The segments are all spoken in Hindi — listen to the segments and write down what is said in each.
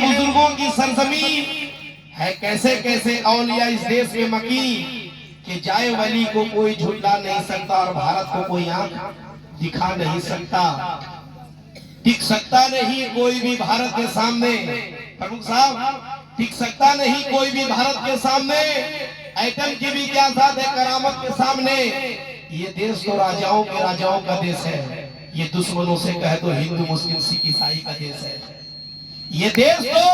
बुजुर्गों की सरजमीन है, कैसे कैसे औलिया इस देश में मकी कि जाए वली को कोई झुटला नहीं सकता और भारत को कोई आंख दिखा नहीं सकता, टिक सकता नहीं कोई भी भारत के सामने। प्रमुख साहब, टिक सकता नहीं कोई भी भारत के सामने, एटम की भी क्या साथ है करामत के सामने। ये देश तो राजाओं के राजाओं का देश है, ये दुश्मनों से कहे तो हिंदू मुस्लिम सिख ईसाई का देश है। ये देश तो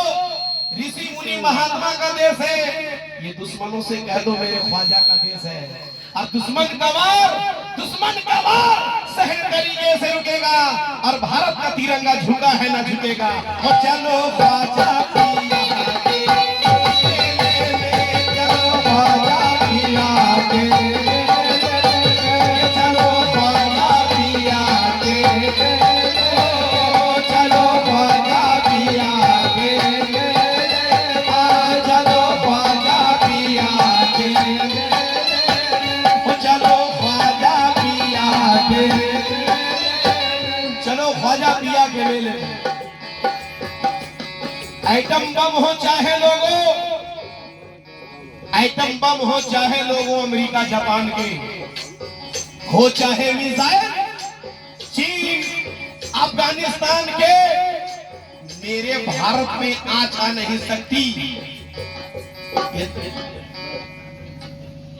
ऋषि मुनि महात्मा का देश है, ये दुश्मनों से कह दो मेरे ख्वाजा का देश है। और दुश्मन का वार सही तरीके से रुकेगा और भारत का तिरंगा झुका है ना झुकेगा। और चलो ख्वाजा पिया के, चलो ख्वाजा पिया के, चलो ख्वाजा पिया के, चलो ख्वाजा पिया के, चलो ख्वाजा पिया के, चलो ख्वाजा पिया के, चलो ख्वाजा पिया के मेले। एटम बम हो चाहे लोगों, एटम बम हो चाहे लोगों अमेरिका जापान के, हो चाहे मिसाइल चीन अफगानिस्तान के, मेरे भारत में आँच आ नहीं सकती।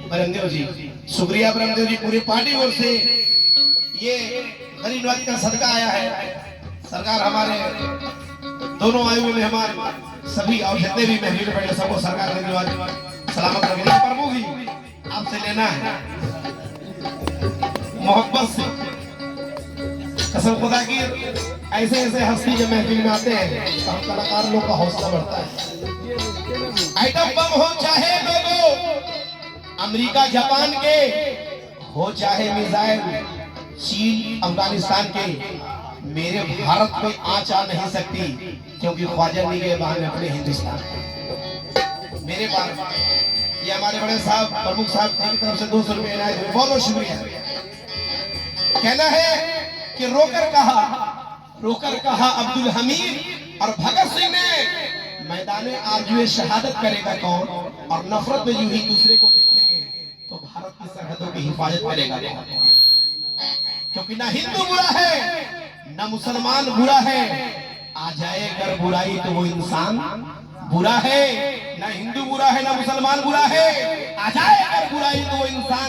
ब्रह्मदेव जी, शुक्रिया ब्रह्मदेव जी, पूरी पार्टी ओर से ये गरीब नवाजी का सदका आया है। सरकार हमारे दोनों आयु में मेहमान सभी और जितने भी महफिल बैठे सबको सरकार गरीब नवाजी सलामत रखेगी। प्रभु जी आपसे लेना है मोहब्बत से, कसम खुदा की, ऐसे ऐसे हस्ती जब महफिल में आते हैं तो हम कलाकार लोग का हौसला बढ़ता है। आइटम बम हो चाहे लोगों अमेरिका जापान के, हो चाहे मिसाइल चीन अफगानिस्तान के, मेरे भारत में आँच आ नहीं सकती, क्योंकि ख्वाजा नहीं गए बहाने अपने हिंदुस्तान। मेरे पास ये हमारे बड़े साहब प्रमुख साहब की तरफ से 200 रुपये इनायत हुए, बहुत बहुत शुक्रिया। कहना है कि रोकर कहा अब्दुल हमीद और भगत सिंह ने, मैदान आरज़ू शहादत करेगा कौन, और नफरत में यूं ही दूसरे को देखेंगे तो भारत की सरहदों की हिफाजत करेगा कौन। क्योंकि ना हिंदू बुरा है ना मुसलमान बुरा है, आ जाए अगर बुराई तो वो इंसान बुरा है। ना हिंदू बुरा है ना मुसलमान बुरा है, आ जाए अगर बुराई तो वो इंसान